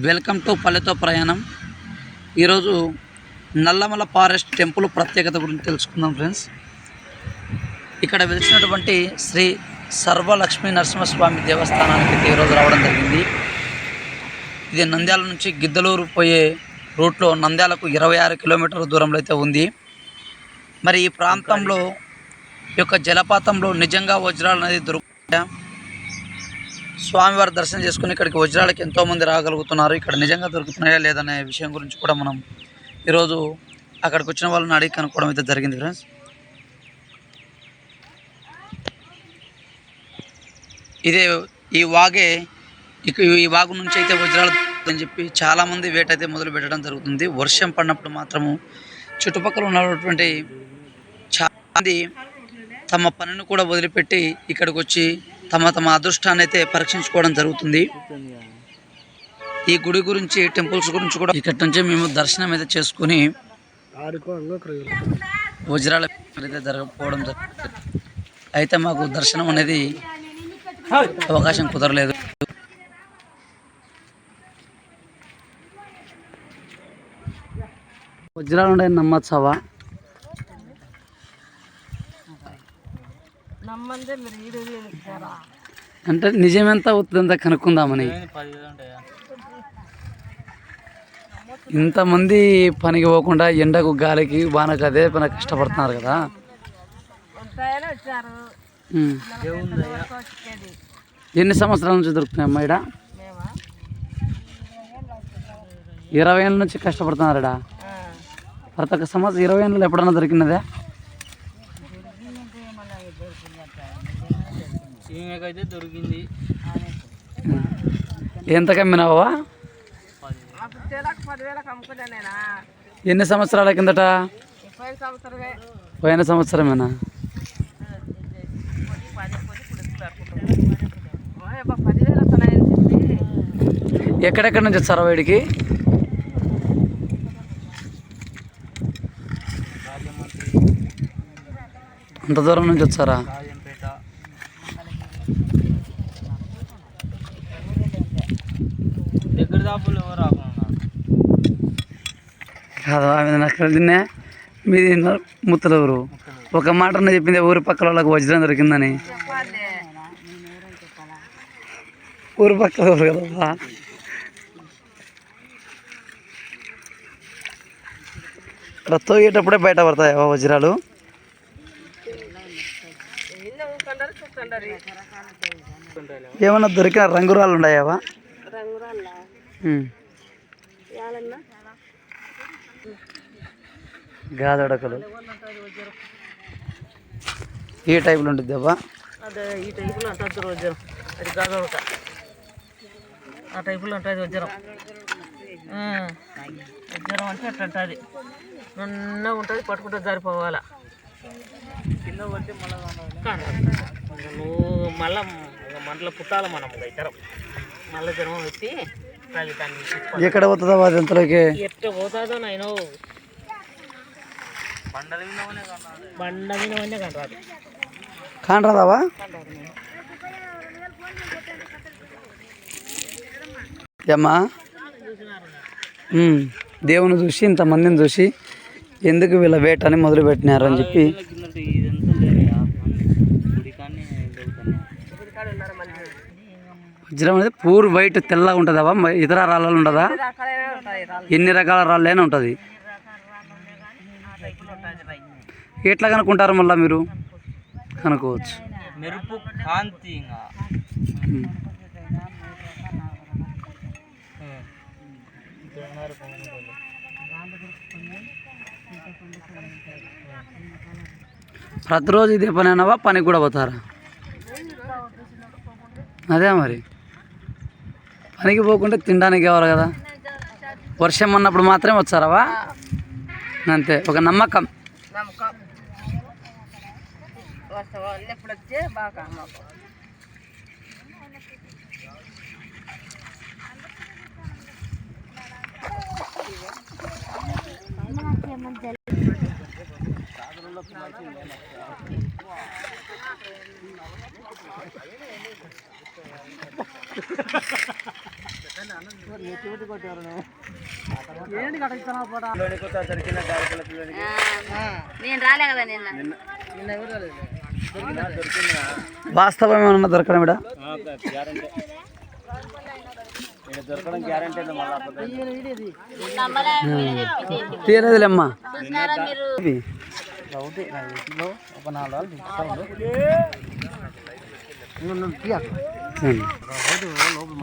Welcome to పల్లెతో ప్రయాణం. ఈరోజు Nallamala forest temple ప్రత్యేకత గురించి తెలుసుకుందాం ఫ్రెండ్స్. ఇక్కడ వెలిసినటువంటి శ్రీ సర్వలక్ష్మీ నరసింహస్వామి దేవస్థానానికి ఈరోజు రావడం జరిగింది. ఇది నంద్యాల నుంచి గిద్దలూరు పోయే రూట్లో నంద్యాలకు 26 కిలోమీటర్ల దూరంలో అయితే ఉంది. మరి ఈ ప్రాంతంలో ఈ యొక్క జలపాతంలో నిజంగా వజ్రాలు అనేది దొరుకుతాయి. స్వామివారి దర్శనం చేసుకుని ఇక్కడికి వజ్రాలకి ఎంతోమంది రాగలుగుతున్నారు. ఇక్కడ నిజంగా దొరుకుతున్నాయా లేదనే విషయం గురించి కూడా మనం ఈరోజు అక్కడికి వచ్చిన వాళ్ళని అడిగి కనుక్కోవడం అయితే జరిగింది ఫ్రెండ్స్. ఇదే ఈ వాగే ఈ వాగు నుంచి అయితే వజ్రాలు అని చెప్పి చాలామంది వేటైతే మొదలు పెట్టడం జరుగుతుంది. వర్షం పడినప్పుడు మాత్రము చుట్టుపక్కల ఉన్నటువంటి చాలామంది తమ పనిని కూడా వదిలిపెట్టి ఇక్కడికి వచ్చి తమ అదృష్టాన్ని అయితే పరీక్షించుకోవడం జరుగుతుంది. ఈ గుడి గురించి, టెంపుల్స్ గురించి కూడా ఇక్కడి నుంచి మేము దర్శనం అయితే చేసుకుని వజ్రాల అయితే జరగకపోవడం జరుగుతుంది. అయితే మాకు దర్శనం అనేది అవకాశం కుదరలేదు. వజ్రాలు ఉన్నాయని నమ్మచ్చావా? అంటే నిజమెంత అవుతుందంతా కనుక్కుందామని. ఇంతమంది పనికి పోకుండా ఎండకు గాలికి వానకు అదే పని కష్టపడుతున్నారు కదా. ఎన్ని సంవత్సరాల నుంచి దొరుకుతున్నాయి అమ్మా ఇక్కడ? 20 ఏళ్ళ నుంచి కష్టపడుతున్నారా? ప్రతి ఒక్క సంవత్సరం 20 ఏళ్ళు ఎప్పుడన్నా దొరికినదే? అయితే దొరికింది. ఎంత కమ్మినావా? ఎన్ని సంవత్సరాల కిందట? పోయిన సంవత్సరమేనా? ఎక్కడెక్కడి నుంచి వచ్చారా వీడికి? అంత దూరం నుంచి వచ్చారా? కాదు, ఆమె నాకు తిన్నా మీది ముత్తల ఊరు. ఒక మాట చెప్పింది ఊరి పక్కల వాళ్ళకి వజ్రం దొరికిందని. ఊరి పక్కల ఊరు కదా. ఇక్కడ తోగేటప్పుడే బయట పడతాయి వజ్రాలు. ఏమన్నా దొరికిన రంగురాళ్ళు ఉన్నాయావా? గాదడకలు ఈ టైపులో ఉంటుంది అబ్బా. అదే ఈ టైపులో ఉంటుంది వజ్రం. అది గాదొడక ఆ టైపులో ఉంటుంది వజ్రం. వజ్రం అంటే అట్లా ఉంటుంది, నున్న ఉంటుంది, పట్టుకుంటే జారిపోవాలా. కింద పట్టి నువ్వు మళ్ళా మంటలో పుట్టాలి మనం ఇద్దరం. మళ్ళీ జనం వచ్చి ఎక్కడ పోతుందా అదంతలోకి? ఎట్లా పోతుందో నేను బండ వినవనే కంటారు. కాండ్రాదావా? అమ్మా దేవుని చూసి ఇంతమందిని చూసి ఎందుకు వీళ్ళ వేటని మొదలు పెట్టినారు అని చెప్పి. వజ్రం అనేది పూర్ వైట్ తెల్లగా ఉంటుందా? ఇతర రాళ్ళు ఉండదా? ఎన్ని రకాల రాళ్ళైనా ఉంటుంది. ఎట్లా కనుక్కుంటారు మళ్ళీ మీరు? కనుక్కోవచ్చు. మెరుపు కాంతి ప్రతిరోజు ఇదే పని అయినావా? పనికి కూడా పోతారా? అదే మరి, పనికి పోకుంటే తినడానికి కావాలి కదా. వర్షం అన్నప్పుడు మాత్రమే వచ్చారావా? అంతే, ఒక నమ్మకం. నేను రాలే కదా నిన్న. వాస్తవం ఏమన్నా దొరకడం ఇక్కడ తీయలేదులేమ్మా.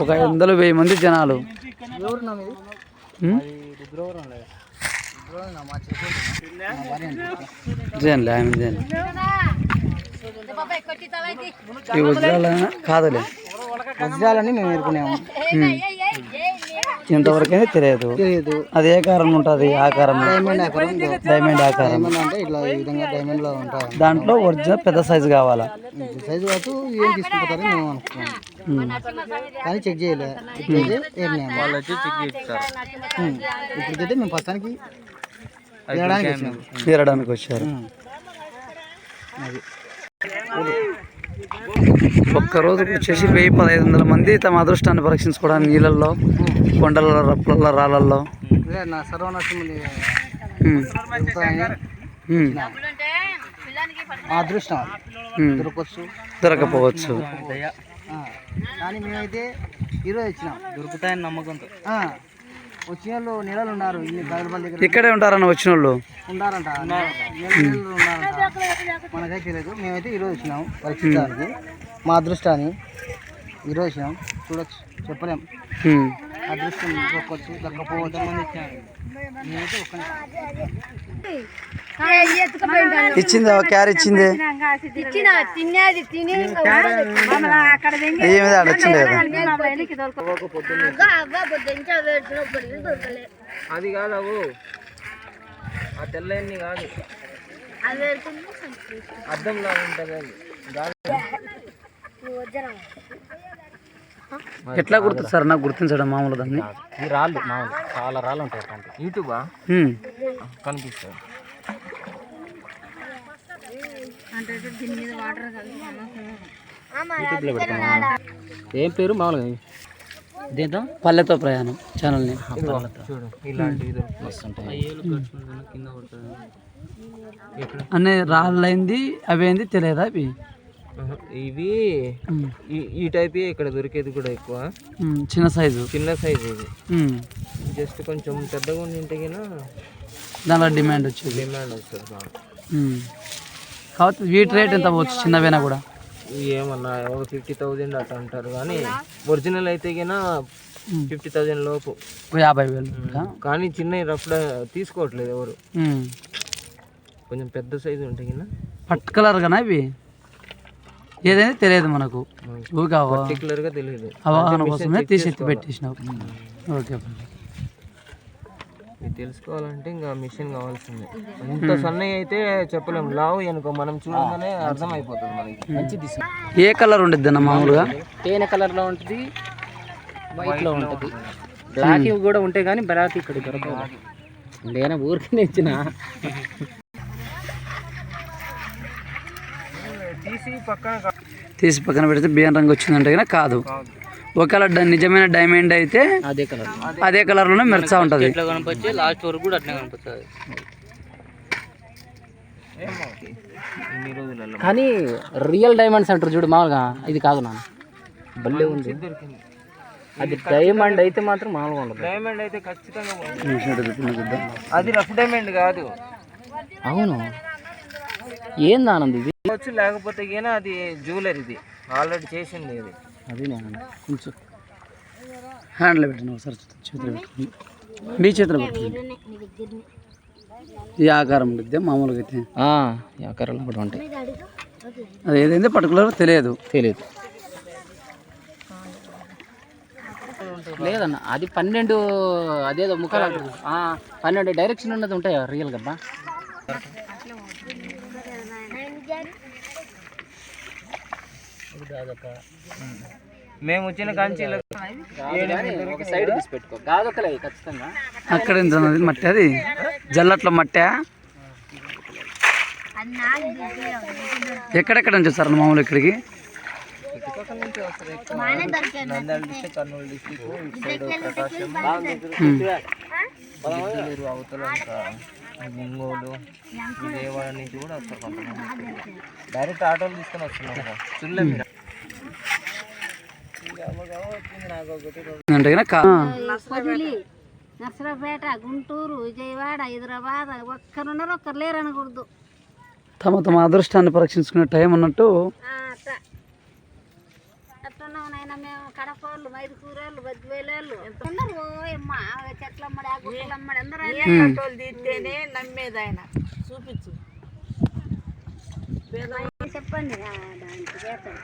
ఒక 500-1000 మంది జనాలు. ఈ వజ్రాలైనా కాదులే, వజ్రాలని మేము ఎరుకున్నాము. ఇంతవరకైనా తెలియదు అది ఏ ఆకారం ఉంటుంది. ఆకారం డైమండ్ ఆకారం అంటే ఇట్లా ఈ విధంగా డైమండ్ లో ఉంటాయి. దాంట్లో ఒరిజినల్ పెద్ద సైజు కావాలా. సైజు కాదు ఏం తీసుకుపోతారని మేము అనుకున్నాం, కానీ చెక్ చేయలే. ఇప్పుడైతే ఇప్పుడైతే మేము ప్రస్తుతానికి తీరడానికి వచ్చారు. ఒక్కరోజుకు వచ్చేసి 1000-1500 మంది తమ అదృష్టాన్ని పరీక్షించుకోవడానికి నీళ్ళల్లో, కొండలలో, రప్పలలో, రాళ్ళల్లో నా సర్వనాశములు మా అదృష్టం దొరకవచ్చు, దొరకపోవచ్చు. కానీ మేమైతే ఈరోజు వచ్చినాం, దొరుకుతాయని నమ్మకంతో. వచ్చిన వాళ్ళు నీళ్ళలు ఉన్నారు, ఇన్ని కాయలపల్లి దగ్గర ఇక్కడే ఉంటారన్న వచ్చిన వాళ్ళు ఉన్నారంట, నీళ్ళు ఉన్నారంట. మనకైతే తెలియదు. మేమైతే ఈరోజు వచ్చినాం పరీక్షించడానికి. మా అదృష్టాన్ని ఈరోజు వచ్చినాం, చూడొచ్చు, చెప్పలేం. అదృష్టం దొరకవచ్చు, దొరకపోవచ్చు. మేమైతే ఇచ్చింది క్యారీ ఇచ్చింది ఏమి అడొచ్చింది అది కాదు, అవు ఆ తెల్లన్ని కాదు, అద్దంలా ఉంటుంది అది. ఎట్లా గుర్తిస్తారు? నాకు గుర్తించడం మామూలు దాన్ని. ఈ రాళ్ళు మామూలు చాలా రాళ్ళు ఉంటాయి. యూట్యూబా కనిపిస్తుంది. ఏం పేరు మామూలుగా దీంతో పల్లెతో ప్రయాణం ఛానల్ని చూడు, ఇలాంటివి అన్నీ రాళ్ళైంది అవి ఏంది తెలియదా? అవి ఇవి ఈ టైప్ ఇక్కడ దొరికేది కూడా ఎక్కువ చిన్న సైజు ఇది. జస్ట్ కొంచెం పెద్దగా ఉంటే దానిలో డిమాండ్ వస్తుంది. కాబట్టి వీటి రేట్ ఎంత పోవచ్చు చిన్నవైనా కూడా? ఏమన్నా 50,000 అట్లా అంటారు, కానీ ఒరిజినల్ అయితే 50,000 లోపు, 50,000. కానీ చిన్న రఫ్ తీసుకోవట్లేదు ఎవరు. కొంచెం పెద్ద సైజు ఉంటే పట్టు కలర్ గానా ఇవి? ఏదైనా తెలియదు మనకు, పర్టికులర్ గా తెలియదు. అవగాహన కోసమే తీసి పెట్టేసినావు. ఓకే, ఇది తెలుసుకోవాలంటే ఇంకా మిషన్ కావాల్సిందే. ఇంత సన్నగా అయితే చెప్పలేము, లావు అనుకో మనం చూడగానే అర్థం అయిపోతుంది మనకి. మంచిది. ఏ కలర్ ఉంటుంది అన్న మామూలుగా? తేనె కలర్ లో ఉంటుంది, వైట్ లో ఉంటుంది, బ్లాక్ కూడా ఉంటాయి, కానీ బ్లాక్ ఇక్కడ దొరకదు. నేను ఊరికి ఇచ్చిన తీసి పక్కన పెడితే బియ్యం రంగు వచ్చిందంటే కానీ కాదు. ఒకవేళ నిజమైన డైమండ్ అయితే అదే కలర్ లోనే మెరుస్తా ఉంటది. లాస్ట్ వరకు కూడా అట్లా కనిపిస్తుంది. కానీ రియల్ డైమండ్స్ అంటారు చూడు మామూలుగా, ఇది కాదు నాన్న, భలే ఉంది. అది డైమండ్ అయితే మాత్రం మామూలుగా ఉండదు. డైమండ్ అయితే ఖచ్చితంగా, అది రఫ్ డైమండ్ కాదు. అవును, ఏంది ఆనంద్ ఇది వచ్చి, లేకపోతే అది జ్యువెలరీది ఆల్రెడీ చేసింది. అది నేను కొంచెం హ్యాండ్లో పెట్టిన ఒకసారి చేతిలో పెట్టుకుని మీ చేతిలో పెట్టుకుని ఈ ఆకారం ఉంటుంది మామూలుగా అయితే. ఈ ఆకారంలో కూడా ఉంటాయి. అది ఏదైతే పర్టికులర్ తెలియదు. లేదన్న, అది 12 అదేదో ముఖాలు 12 డైరెక్షన్ ఉన్నది ఉంటాయి రియల్ కదా. మేము వచ్చిన కాంచి సైడ్ తీసి పెట్టుకో, గాదొక్కలే ఖచ్చితంగా. అక్కడ మట్టి, అది జల్లట్ల మట్టా? ఎక్కడెక్కడ నుంచి వస్తారు మామూలు ఇక్కడికి? మానే దొరికాను నంద్యాల డిస్ట్రిక్ట్ కర్నూలు డిస్ట్రిక్ట్ ఇటు సైడ్ ప్రకాశం గిద్దలూరు అవతల ఇంకా ఒంగోలు విజయవాడ నుంచి కూడా వస్తారు కొంతమంది డైరెక్ట్ ఆటోలు తీసుకొని వస్తున్నారు చూడలే మీరు అంటే పొదిలి నర్సరాపేట గుంటూరు విజయవాడ హైదరాబాద్ ఒక్కరున్నారు ఒక్కరు లేరు అనకూడదు. తమ తమ అదృష్టాన్ని పరీక్షించుకునే టైం అన్నట్టు అట్టున్నాం నాయన మేము కడపోళ్ళు మైదుకూరోళ్ళు బద్దివేలోళ్ళు ఎంతున్నారు. ఓయమ్మ చెట్లమ్మడి ఆ గుట్టలమ్మడి అందరూ తీస్తేనే నమ్మేది ఆయన. చూపించు చెప్పండి దానికి చేస్తాడు.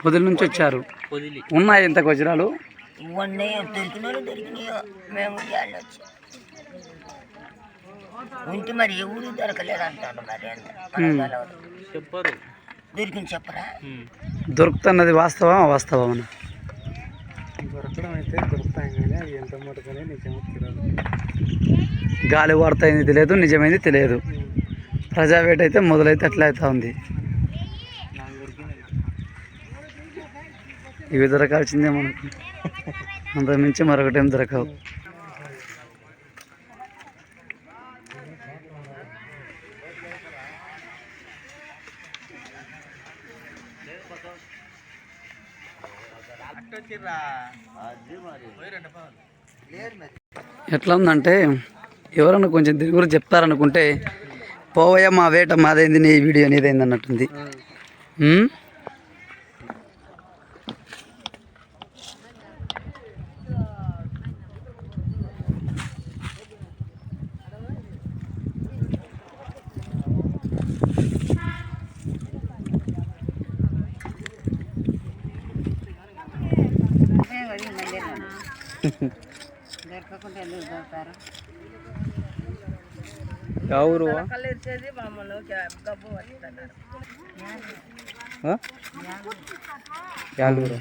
పొదిలి నుంచి వచ్చారు. ఉన్నాయి ఎంత వజ్రాలు? దొరికినాయో మేము వచ్చి ఉంటే మరి ఎవరు దొరకలేదు అంటాడు. మరి చెప్పరు దొరికింది చెప్పరా? దొరుకుతున్నది వాస్తవం దొరకడం అయితే దొరుకుతాయి కానీ అవి ఎంత మటుకనే నిజమో తెలియదు. గాలి వార్తయింది తెలియదు, నిజమైంది తెలియదు. ప్రజావేట అయితే మొదలైతే అట్లా అవుతా ఉంది. ఇవి దొరకాల్సిందే మనకు, అంతకు మించి మరొకటేం దొరకవు. ఎట్లా ఉందంటే ఎవరన్నా కొంచెం దీని గురించి చెప్తారనుకుంటే పోవయ్య మా వేట మాదైంది, నీ వీడియో నీదైంది అన్నట్టుంది. దొరకకుండా ఎందుకు దొరుకుతారు? ఎవరు కళ్ళు ఇచ్చేది మమ్మల్ని గబ్బు వస్తున్నారు. యాలూరు